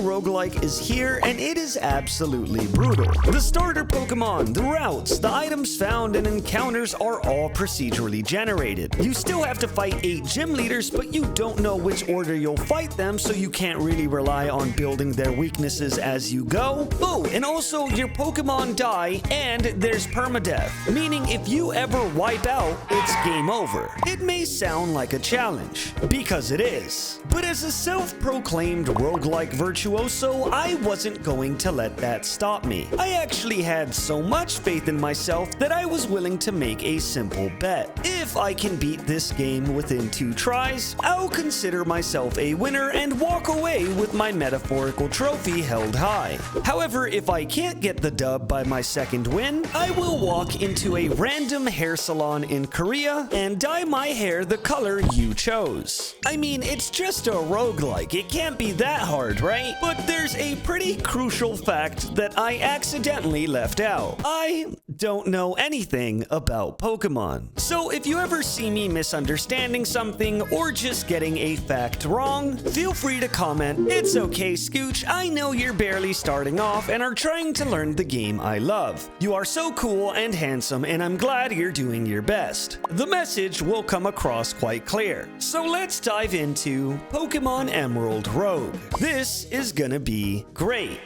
roguelike is here, and it is absolutely brutal. The starter Pokemon, the routes, the items found, and encounters are all procedurally generated. You still have to fight 8 gym leaders, but you don't know which order you'll fight them, so you can't really rely on building their weaknesses as you go. Oh, and also your Pokemon die, and there's permadeath, meaning if you ever wipe out, it's game over. It may sound like a challenge, because it is. But as a self-proclaimed roguelike virtuoso, I wasn't going to let that stop me. I actually had so much faith in myself that I was willing to make a simple bet. If I can beat this game within 2 tries, I'll consider myself a winner and walk away with my metaphorical trophy held high. However, if I can't get the dub by my second win, I will walk into a random hair salon in Korea and dye my hair the color you chose. I mean, it's just a roguelike, it can't be that hard, right? But there's a pretty crucial fact that I accidentally left out. I don't know anything about Pokemon. So if you ever see me misunderstanding something or just getting a fact wrong, feel free to comment. It's okay, Scooch, I know you're barely starting off and are trying to learn the game I love. You are so cool and handsome, and I'm glad you're doing your best. The message will come across quite clear. So let's dive into Pokemon Emerald Rogue. This is gonna be great.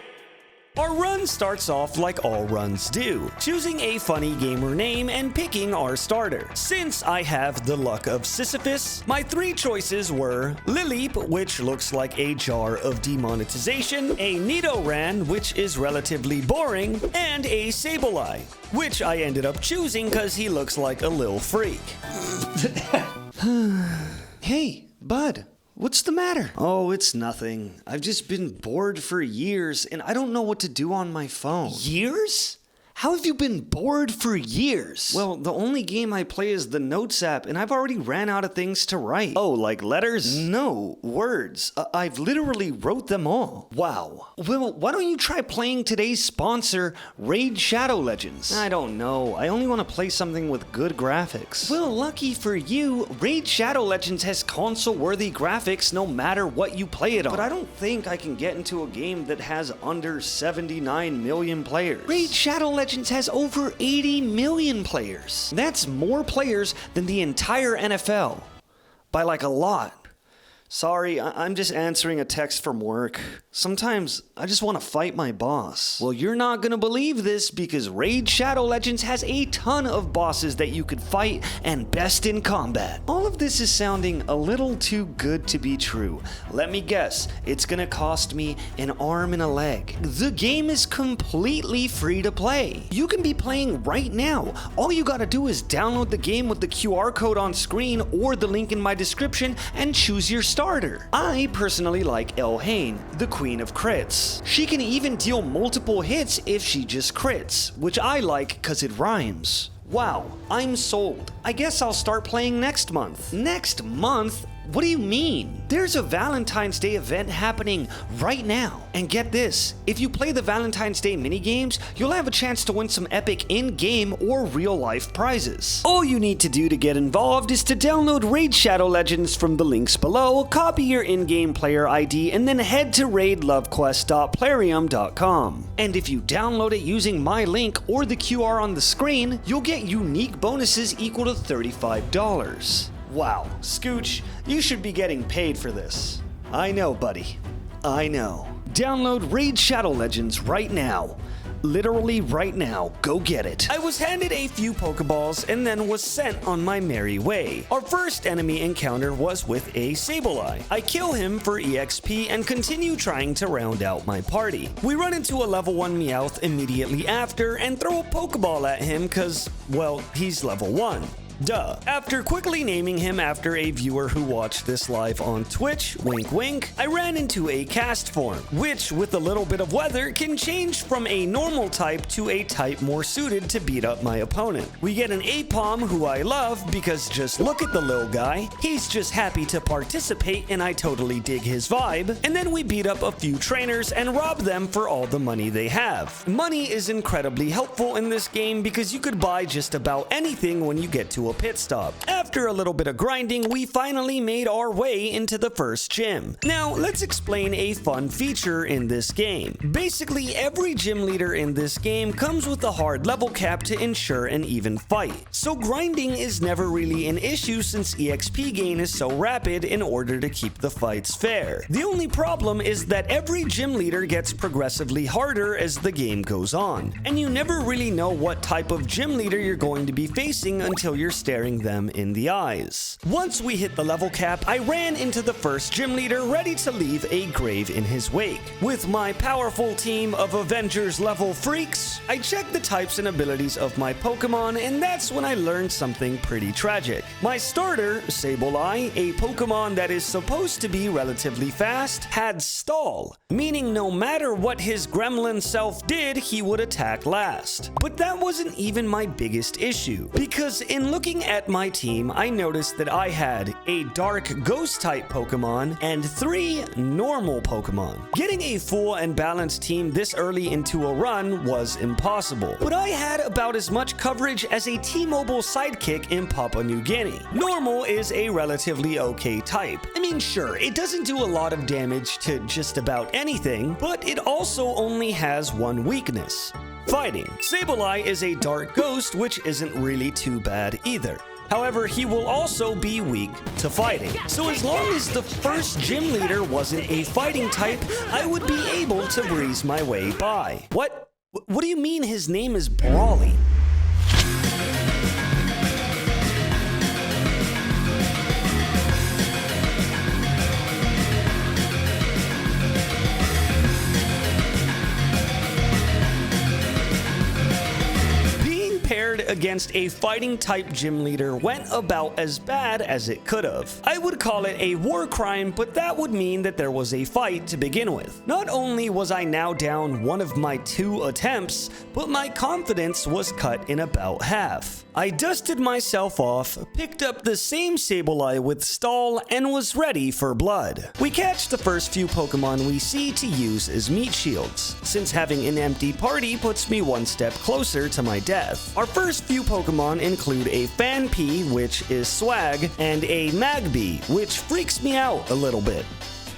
Our run starts off like all runs do, choosing a funny gamer name and picking our starter. Since I have the luck of Sisyphus, my 3 choices were Lileep, which looks like a jar of demonetization, a Nidoran, which is relatively boring, and a Sableye, which I ended up choosing because he looks like a lil freak. Hey, bud. What's the matter? Oh, it's nothing. I've just been bored for years, and I don't know what to do on my phone. Years? How have you been bored for years? Well, the only game I play is the Notes app, and I've already ran out of things to write. Oh, like letters? No, words. I've literally wrote them all. Wow. Well, why don't you try playing today's sponsor, Raid Shadow Legends? I don't know. I only want to play something with good graphics. Well, lucky for you, Raid Shadow Legends has console-worthy graphics no matter what you play it on. But I don't think I can get into a game that has under 79 million players. Raid Shadow Legends has over 80 million players. That's more players than the entire NFL. By like a lot. Sorry, I'm just answering a text from work. Sometimes I just want to fight my boss. Well, you're not gonna believe this because Raid Shadow Legends has a ton of bosses that you could fight and best in combat. All of this is sounding a little too good to be true. Let me guess, it's gonna cost me an arm and a leg. The game is completely free to play. You can be playing right now. All you gotta do is download the game with the QR code on screen or the link in my description and choose your starter. I personally like Elhain, the Queen of Crits. She can even deal multiple hits if she just crits, which I like cause it rhymes. Wow, I'm sold. I guess I'll start playing next month. Next month? What do you mean? There's a Valentine's Day event happening right now. And get this, if you play the Valentine's Day minigames, you'll have a chance to win some epic in-game or real-life prizes. All you need to do to get involved is to download Raid Shadow Legends from the links below, copy your in-game player ID, and then head to raidlovequest.plarium.com. And if you download it using my link or the QR on the screen, you'll get unique bonuses equal to $35. Wow, Scooch, you should be getting paid for this. I know, buddy. I know. Download Raid Shadow Legends right now. Literally right now. Go get it. I was handed a few Pokeballs and then was sent on my merry way. Our first enemy encounter was with a Sableye. I kill him for EXP and continue trying to round out my party. We run into a level 1 Meowth immediately after and throw a Pokeball at him cause, well, he's level 1. Duh. After quickly naming him after a viewer who watched this live on Twitch, wink wink, I ran into a cast form, which with a little bit of weather can change from a normal type to a type more suited to beat up my opponent. We get an Apom who I love because just look at the little guy, he's just happy to participate and I totally dig his vibe, and then we beat up a few trainers and rob them for all the money they have. Money is incredibly helpful in this game because you could buy just about anything when you get to to a pit stop. After a little bit of grinding, we finally made our way into the first gym. Now, let's explain a fun feature in this game. Basically, every gym leader in this game comes with a hard level cap to ensure an even fight. So grinding is never really an issue since EXP gain is so rapid in order to keep the fights fair. The only problem is that every gym leader gets progressively harder as the game goes on, and you never really know what type of gym leader you're going to be facing until you're staring them in the eyes. Once we hit the level cap, I ran into the first gym leader ready to leave a grave in his wake. With my powerful team of Avengers level freaks, I checked the types and abilities of my Pokemon, and that's when I learned something pretty tragic. My starter, Sableye, a Pokemon that is supposed to be relatively fast, had stall, meaning no matter what his gremlin self did, he would attack last. But that wasn't even my biggest issue, because in looking at my team, I noticed that I had a dark ghost type Pokemon and 3 normal Pokemon. Getting a full and balanced team this early into a run was impossible, but I had about as much coverage as a T-Mobile sidekick in Papua New Guinea. Normal is a relatively okay type. I mean, sure, it doesn't do a lot of damage to just about anything, but it also only has one weakness: fighting. Sableye is a dark ghost, which isn't really too bad either. However, he will also be weak to fighting. So as long as the first gym leader wasn't a fighting type, I would be able to breeze my way by. What do you mean his name is Brawly? Against a fighting type gym leader went about as bad as it could have. I would call it a war crime, but that would mean that there was a fight to begin with. Not only was I now down one of my 2 attempts, but my confidence was cut in about half. I dusted myself off, picked up the same Sableye with stall, and was ready for blood. We catch the first few Pokemon we see to use as meat shields, since having an empty party puts me one step closer to my death. Our first few Pokemon include a Fanpea, which is swag, and a Magby, which freaks me out a little bit.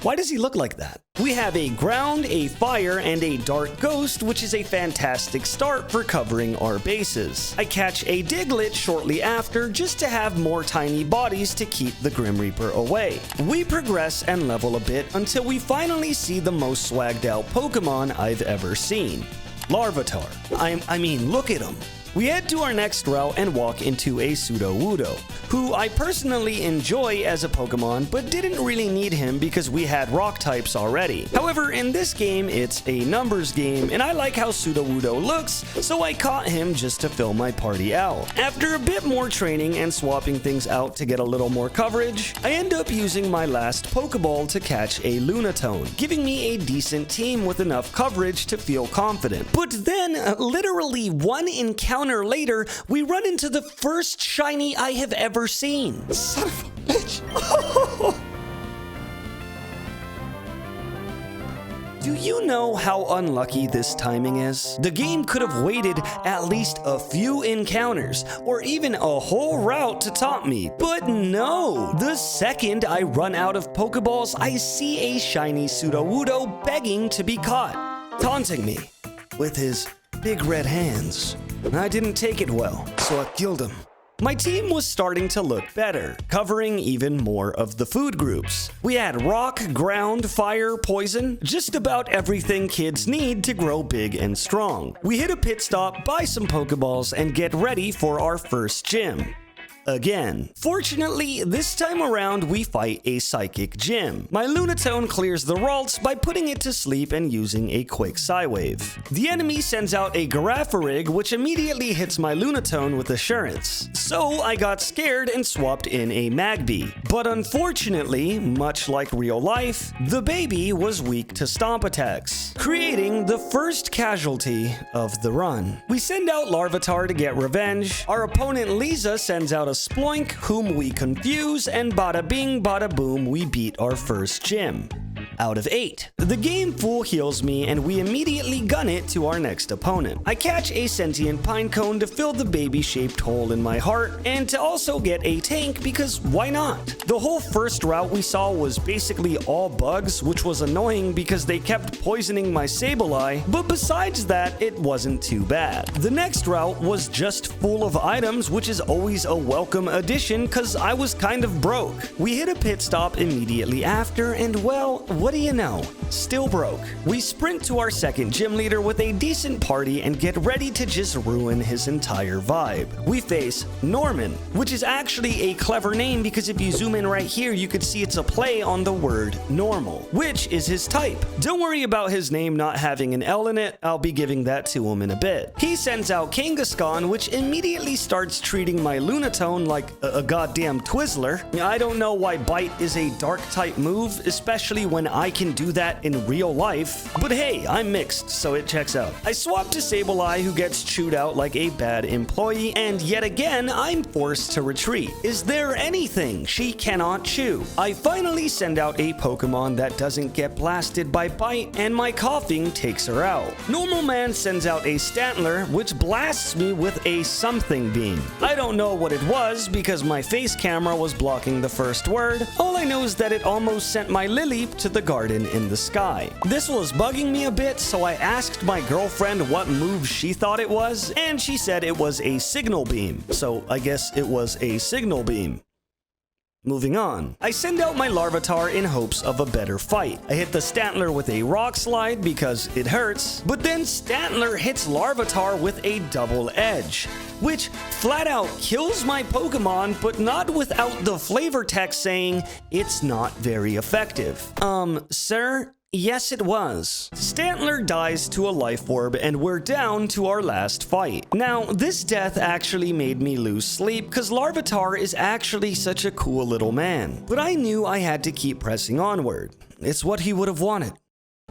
Why does he look like that? We have a ground, a fire, and a dark ghost, which is a fantastic start for covering our bases. I catch a Diglett shortly after just to have more tiny bodies to keep the Grim Reaper away. We progress and level a bit until we finally see the most swagged out Pokemon I've ever seen: Larvitar. I mean, look at him. We head to our next route and walk into a Sudowoodo, who I personally enjoy as a Pokemon, but didn't really need him because we had rock types already. However, in this game, it's a numbers game, and I like how Sudowoodo looks, so I caught him just to fill my party out. After a bit more training and swapping things out to get a little more coverage, I end up using my last Pokeball to catch a Lunatone, giving me a decent team with enough coverage to feel confident. But then, literally one encounter later, we run into the first shiny I have ever seen. Son of a bitch. Do you know how unlucky this timing is? The game could have waited at least a few encounters, or even a whole route to taunt me, but no! The second I run out of Pokeballs, I see a shiny Sudowoodo begging to be caught, taunting me with his big red hands. I didn't take it well, so I killed him. My team was starting to look better, covering even more of the food groups. We had rock, ground, fire, poison, just about everything kids need to grow big and strong. We hit a pit stop, buy some Pokeballs, and get ready for our first gym. Again. Fortunately, this time around we fight a psychic gym. My Lunatone clears the Ralts by putting it to sleep and using a quick Psywave. The enemy sends out a Girafarig, which immediately hits my Lunatone with assurance. So I got scared and swapped in a Magby. But unfortunately, much like real life, the baby was weak to stomp attacks, creating the first casualty of the run. We send out Larvitar to get revenge. Our opponent Lisa sends out a Sploink, whom we confuse, and bada bing bada boom, we beat our first gym. out of 8. The game full heals me and we immediately gun it to our next opponent. I catch a sentient pine cone to fill the baby-shaped hole in my heart and to also get a tank because why not? The whole first route we saw was basically all bugs, which was annoying because they kept poisoning my Sableye, but besides that, it wasn't too bad. The next route was just full of items, which is always a welcome addition cause I was kind of broke. We hit a pit stop immediately after and well, what do you know? Still broke. We sprint to our second gym leader with a decent party and get ready to just ruin his entire vibe. We face Norman, which is actually a clever name because if you zoom in right here, you could see it's a play on the word normal, which is his type. Don't worry about his name not having an L in it, I'll be giving that to him in a bit. He sends out Kangaskhan, which immediately starts treating my Lunatone like a goddamn Twizzler. I don't know why Bite is a dark type move, especially when I can do that in real life, but hey, I'm mixed, so it checks out. I swap to Sableye, who gets chewed out like a bad employee, and yet again, I'm forced to retreat. Is there anything she cannot chew? I finally send out a Pokemon that doesn't get blasted by Bite, and my coughing takes her out. Normal Man sends out a Stantler, which blasts me with a something beam. I don't know what it was because my face camera was blocking the first word. All I know is that it almost sent my Lilip to the garden in the sky. This was bugging me a bit, so I asked my girlfriend what move she thought it was, and she said it was a signal beam. So I guess it was a signal beam. Moving on. I send out my Larvitar in hopes of a better fight. I hit the Stantler with a Rock Slide because it hurts, but then Stantler hits Larvitar with a double edge, which flat out kills my Pokemon, but not without the flavor text saying it's not very effective. Sir? Yes, it was. Stantler dies to a life orb and we're down to our last fight. Now, this death actually made me lose sleep because Larvitar is actually such a cool little man. But I knew I had to keep pressing onward. It's what he would have wanted.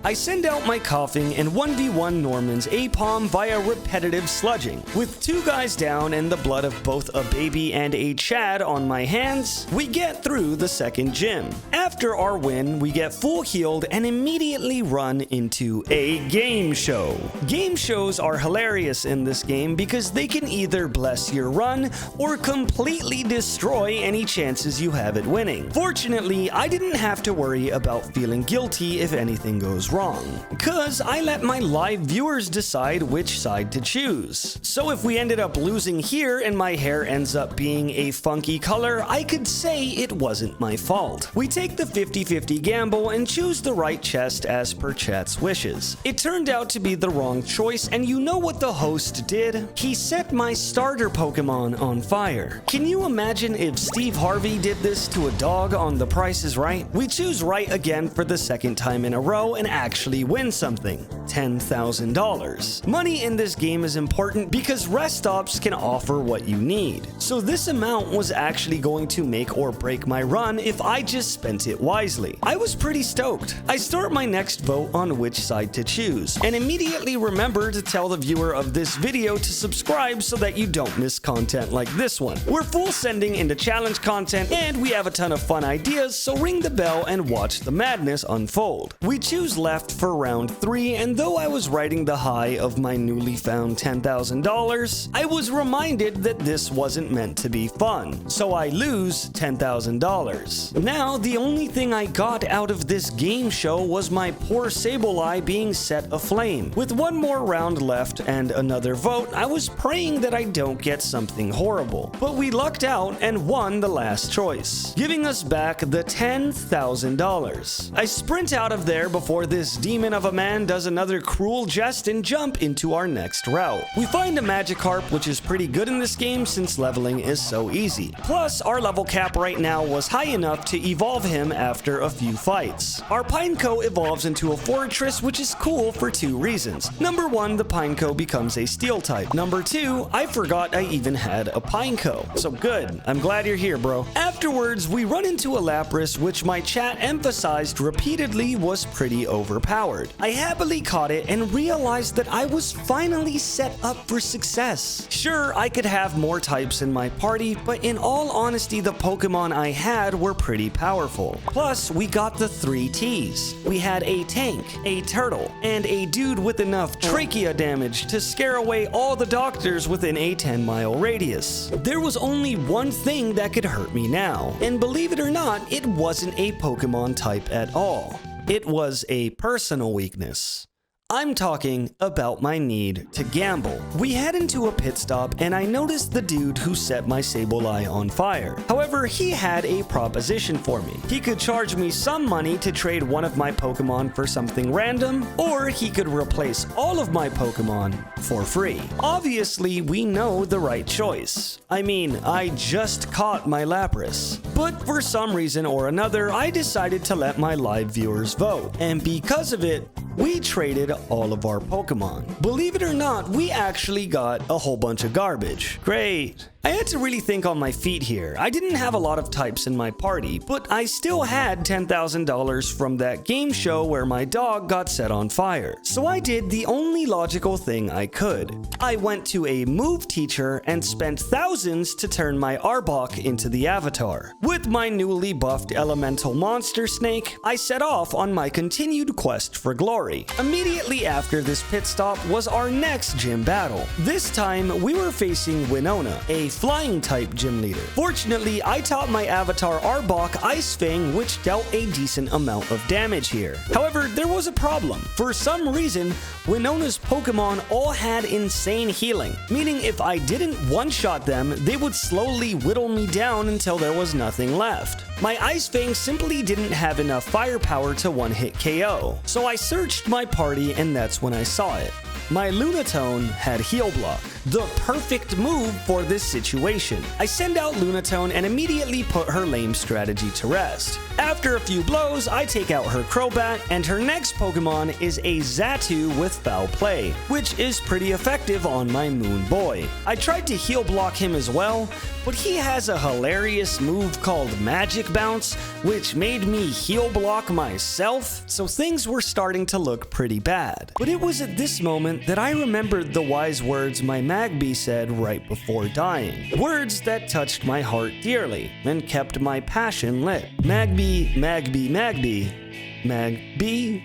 I send out my coughing and 1v1 Norman's Apom via repetitive sludging. With 2 guys down and the blood of both a baby and a Chad on my hands, we get through the second gym. After our win, we get full healed and immediately run into a game show. Game shows are hilarious in this game because they can either bless your run or completely destroy any chances you have at winning. Fortunately, I didn't have to worry about feeling guilty if anything goes wrong, because I let my live viewers decide which side to choose. So if we ended up losing here and my hair ends up being a funky color, I could say it wasn't my fault. We take the 50-50 gamble and choose the right chest as per chat's wishes. It turned out to be the wrong choice, and you know what the host did? He set my starter Pokemon on fire. Can you imagine if Steve Harvey did this to a dog on The Price is Right? We choose right again for the second time in a row and actually win something. $10,000. Money in this game is important because rest stops can offer what you need. So this amount was actually going to make or break my run if I just spent it wisely. I was pretty stoked. I start my next vote on which side to choose, and immediately remember to tell the viewer of this video to subscribe so that you don't miss content like this one. We're full sending into challenge content and we have a ton of fun ideas, so ring the bell and watch the madness unfold. We choose left for round 3, and though I was riding the high of my newly found $10,000, I was reminded that this wasn't meant to be fun, so I lose $10,000. Now, the only thing I got out of this game show was my poor Sableye being set aflame. With one more round left and another vote, I was praying that I don't get something horrible, but we lucked out and won the last choice, giving us back the $10,000. I sprint out of there before this demon of a man does another cruel jest and jump into our next route. We find a Magikarp, which is pretty good in this game since leveling is so easy. Plus, our level cap right now was high enough to evolve him after a few fights. Our Pineco evolves into a Fortress, which is cool for 2 reasons. Number 1, the Pineco becomes a Steel type. Number 2, I forgot I even had a Pineco. So good, I'm glad you're here, bro. Afterwards, we run into a Lapras, which my chat emphasized repeatedly was pretty overpowered. overpowered. I happily caught it and realized that I was finally set up for success. Sure, I could have more types in my party, but in all honesty, the Pokemon I had were pretty powerful. Plus, we got the 3 Ts. We had a tank, a turtle, and a dude with enough trachea damage to scare away all the doctors within a 10-mile radius. There was only one thing that could hurt me now, and believe it or not, it wasn't a Pokemon type at all. It was a personal weakness. I'm talking about my need to gamble. We head into a pit stop and I noticed the dude who set my Sableye on fire. However, he had a proposition for me. He could charge me some money to trade one of my Pokemon for something random, or he could replace all of my Pokemon for free. Obviously, we know the right choice. I mean, I just caught my Lapras. But for some reason or another, I decided to let my live viewers vote. And because of it, we traded all of our Pokemon. Believe it or not, we actually got a whole bunch of garbage. Great. I had to really think on my feet here. I didn't have a lot of types in my party, but I still had $10,000 from that game show where my dog got set on fire. So I did the only logical thing I could. I went to a move teacher and spent thousands to turn my Arbok into the avatar. With my newly buffed elemental monster snake, I set off on my continued quest for glory. Immediately after this pit stop was our next gym battle. This time, we were facing Winona, a flying type gym leader. Fortunately, I taught my avatar Arbok Ice Fang, which dealt a decent amount of damage here. However, there was a problem. For some reason, Winona's Pokemon all had insane healing, meaning if I didn't one-shot them, they would slowly whittle me down until there was nothing left. My Ice Fang simply didn't have enough firepower to one-hit KO, so I searched my party and that's when I saw it. My Lunatone had Heal Block, the perfect move for this situation. I send out Lunatone and immediately put her lame strategy to rest. After a few blows, I take out her Crobat, and her next Pokemon is a Xatu with Foul Play, which is pretty effective on my Moon Boy. I tried to Heal Block him as well, but he has a hilarious move called Magic Bounce, which made me Heal Block myself, so things were starting to look pretty bad. But it was at this moment that I remembered the wise words my Magby said right before dying. Words that touched my heart dearly and kept my passion lit. Magby, Magby, Magby, Magby,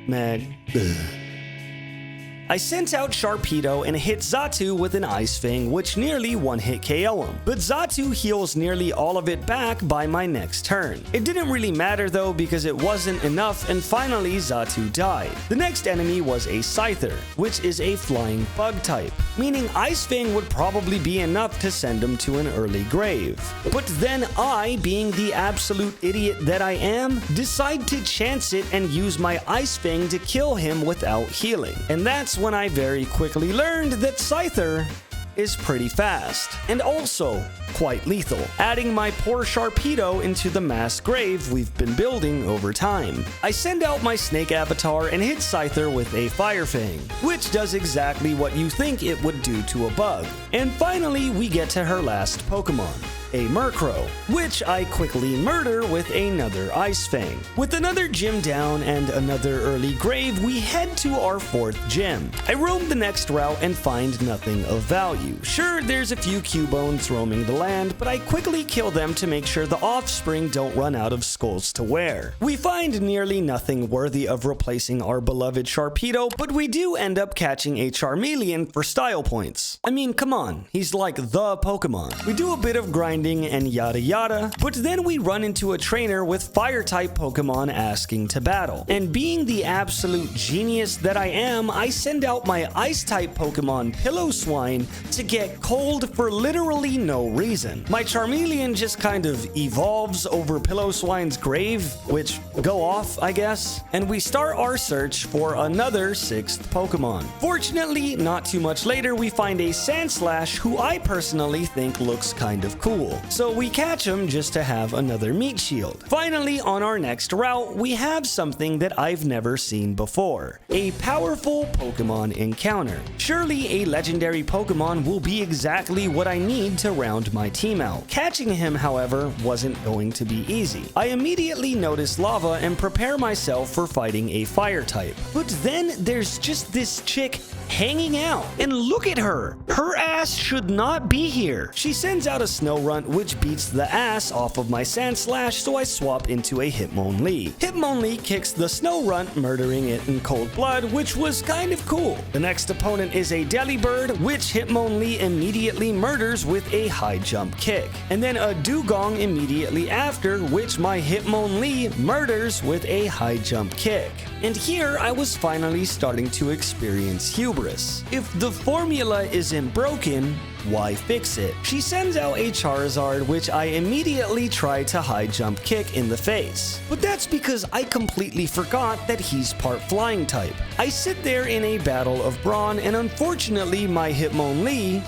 Mag... I sent out Sharpedo and hit Xatu with an Ice Fang, which nearly one-hit KO him. But Xatu heals nearly all of it back by my next turn. It didn't really matter though because it wasn't enough, and finally Xatu died. The next enemy was a Scyther, which is a flying bug type, meaning Ice Fang would probably be enough to send him to an early grave. But then I, being the absolute idiot that I am, decide to chance it and use my Ice Fang to kill him without healing. And that's when I very quickly learned that Scyther is pretty fast, and also quite lethal, adding my poor Sharpedo into the mass grave we've been building over time. I send out my Snake Avatar and hit Scyther with a Fire Fang, which does exactly what you think it would do to a bug. And finally, we get to her last Pokemon, a Murkrow, which I quickly murder with another Ice Fang. With another gym down and another early grave, we head to our 4th gym. I roam the next route and find nothing of value. Sure, there's a few Cubones roaming the land, but I quickly kill them to make sure the offspring don't run out of skulls to wear. We find nearly nothing worthy of replacing our beloved Sharpedo, but we do end up catching a Charmeleon for style points. I mean, come on, he's like the Pokemon. We do a bit of grinding and yada yada, but then we run into a trainer with fire-type Pokemon asking to battle. And being the absolute genius that I am, I send out my Ice-type Pokemon Pillow-Swine to get cold for literally no reason. My Charmeleon just kind of evolves over Pillow-Swine's grave, which go off, I guess, and we start our search for another 6th Pokemon. Fortunately, not too much later, we find a Sandslash who I personally think looks kind of cool. cool. So we catch him just to have another meat shield. Finally, on our next route, we have something that I've never seen before. A powerful Pokemon encounter. Surely a legendary Pokemon will be exactly what I need to round my team out. Catching him, however, wasn't going to be easy. I immediately notice lava and prepare myself for fighting a fire type. But then there's just this chick hanging out. And look at her. Her ass should not be here. She sends out a snow runt which beats the ass off of my sand slash, so I swap into a Hitmonlee. Hitmonlee kicks the snow runt, murdering it in cold blood, which was kind of cool. The next opponent is a Delibird, which Hitmonlee immediately murders with a high jump kick. And then a Dugong immediately after, which my Hitmonlee murders with a high jump kick. And here I was finally starting to experience hubris. If the formula isn't broken, why fix it? She sends out a Charizard, which I immediately try to high jump kick in the face. But that's because I completely forgot that he's part flying type. I sit there in a battle of brawn, and unfortunately my Hitmonlee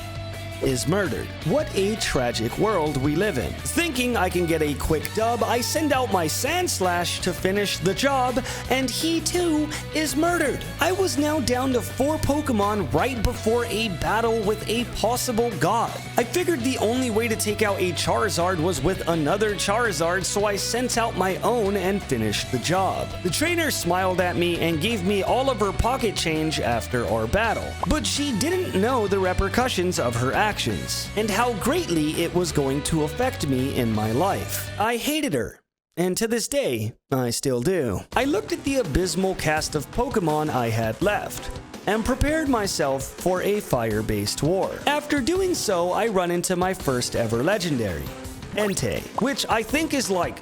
is murdered. What a tragic world we live in. Thinking I can get a quick dub, I send out my Sand Slash to finish the job, and he too is murdered. I was now down to 4 Pokemon right before a battle with a possible god. I figured the only way to take out a Charizard was with another Charizard, so I sent out my own and finished the job. The trainer smiled at me and gave me all of her pocket change after our battle, but she didn't know the repercussions of her actions, and how greatly it was going to affect me in my life. I hated her, and to this day, I still do. I looked at the abysmal cast of Pokemon I had left, and prepared myself for a fire-based war. After doing so, I run into my first ever legendary, Entei, which I think is like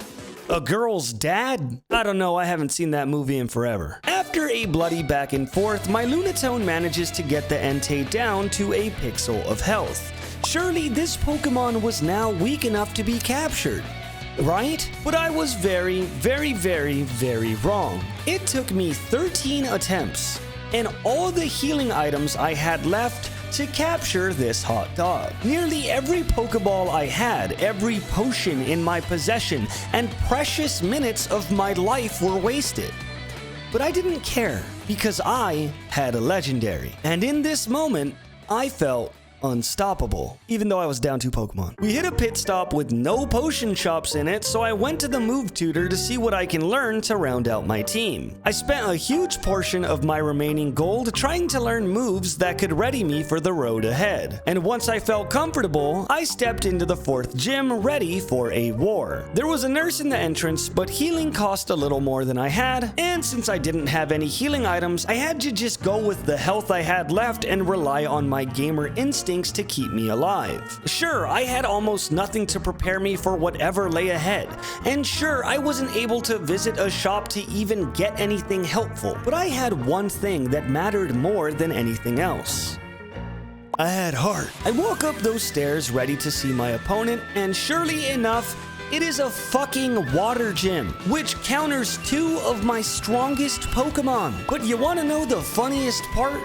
a girl's dad? I don't know, I haven't seen that movie in forever. After a bloody back and forth, my Lunatone manages to get the Entei down to a pixel of health. Surely this Pokemon was now weak enough to be captured, right? But I was very, very, very, very wrong. It took me 13 attempts and all the healing items I had left to capture this hot dog. Nearly every Pokeball I had, every potion in my possession, and precious minutes of my life were wasted. But I didn't care, because I had a legendary. And in this moment, I felt unstoppable, even though I was down 2 Pokemon. We hit a pit stop with no potion shops in it, so I went to the move tutor to see what I can learn to round out my team. I spent a huge portion of my remaining gold trying to learn moves that could ready me for the road ahead. And once I felt comfortable, I stepped into the 4th gym ready for a war. There was a nurse in the entrance, but healing cost a little more than I had, and since I didn't have any healing items, I had to just go with the health I had left and rely on my gamer instinct to keep me alive. Sure, I had almost nothing to prepare me for whatever lay ahead, and sure, I wasn't able to visit a shop to even get anything helpful, but I had one thing that mattered more than anything else. I had heart. I walk up those stairs ready to see my opponent, and surely enough, it is a fucking water gym, which counters 2 of my strongest Pokemon. But you wanna know the funniest part?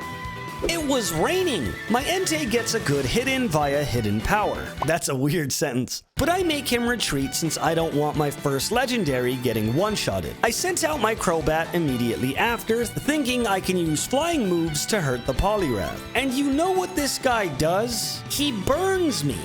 It was raining. My Entei gets a good hit in via hidden power. That's a weird sentence. But I make him retreat since I don't want my first legendary getting one-shotted. I sent out my Crobat immediately after, thinking I can use flying moves to hurt the Poliwrath. And you know what this guy does? He burns me.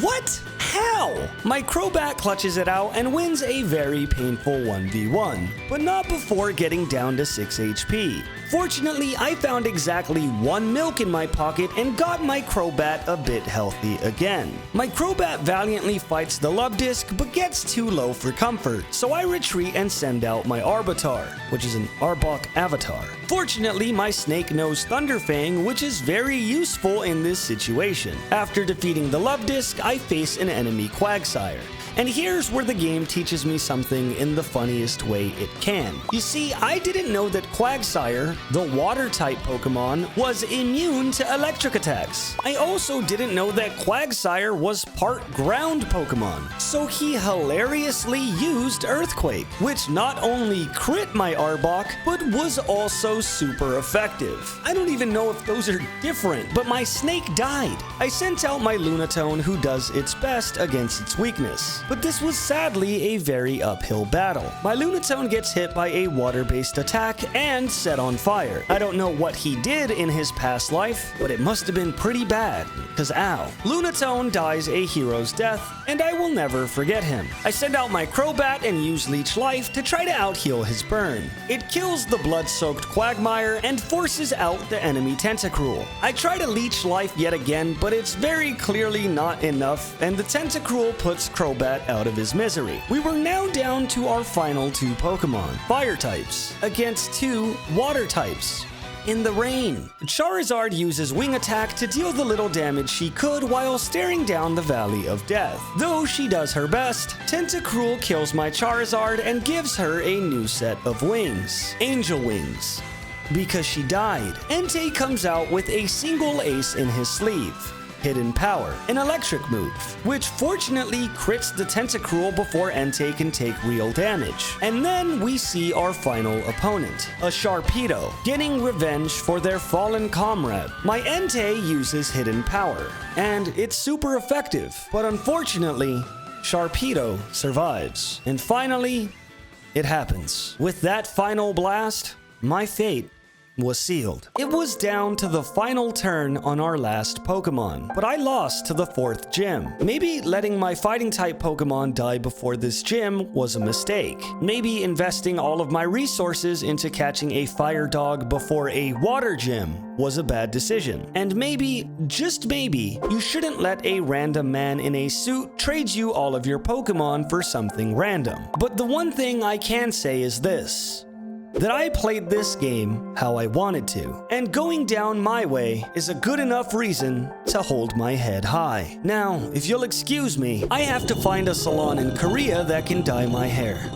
What? How? My Crobat clutches it out and wins a very painful 1v1, but not before getting down to 6 HP. Fortunately, I found exactly 1 milk in my pocket and got my Crobat a bit healthy again. My Crobat valiantly fights the Love Disc but gets too low for comfort, so I retreat and send out my Arbitar, which is an Arbok avatar. Fortunately, my Snake knows Thunderfang, which is very useful in this situation. After defeating the Love Disc, I face an enemy Quagsire. And here's where the game teaches me something in the funniest way it can. You see, I didn't know that Quagsire, the water-type Pokemon, was immune to electric attacks. I also didn't know that Quagsire was part ground Pokemon, so he hilariously used Earthquake, which not only crit my Arbok, but was also super effective. I don't even know if those are different, but my snake died. I sent out my Lunatone, who does its best against its weakness, but this was sadly a very uphill battle. My Lunatone gets hit by a water-based attack and set on fire. I don't know what he did in his past life, but it must have been pretty bad, cause ow. Lunatone dies a hero's death, and I will never forget him. I send out my Crobat and use Leech Life to try to out-heal his burn. It kills the blood-soaked Quagmire and forces out the enemy Tentacruel. I try to Leech Life yet again, but it's very clearly not enough, and the Tentacruel puts Crobat out of his misery. We were now down to our final two Pokemon, Fire types, against two Water types. In the rain, Charizard uses Wing Attack to deal the little damage she could while staring down the Valley of Death. Though she does her best, Tentacruel kills my Charizard and gives her a new set of wings, Angel Wings. Because she died, Entei comes out with a single ace in his sleeve, Hidden Power, an electric move, which fortunately crits the Tentacruel before Entei can take real damage. And then we see our final opponent, a Sharpedo, getting revenge for their fallen comrade. My Entei uses Hidden Power, and it's super effective, but unfortunately, Sharpedo survives. And finally, it happens. With that final blast, my fate was sealed. It was down to the final turn on our last Pokemon, but I lost to the 4th gym. Maybe letting my fighting type Pokemon die before this gym was a mistake. Maybe investing all of my resources into catching a fire dog before a water gym was a bad decision. And maybe, just maybe, you shouldn't let a random man in a suit trade you all of your Pokemon for something random. But the one thing I can say is this: that I played this game how I wanted to, and going down my way is a good enough reason to hold my head high. Now, if you'll excuse me, I have to find a salon in Korea that can dye my hair.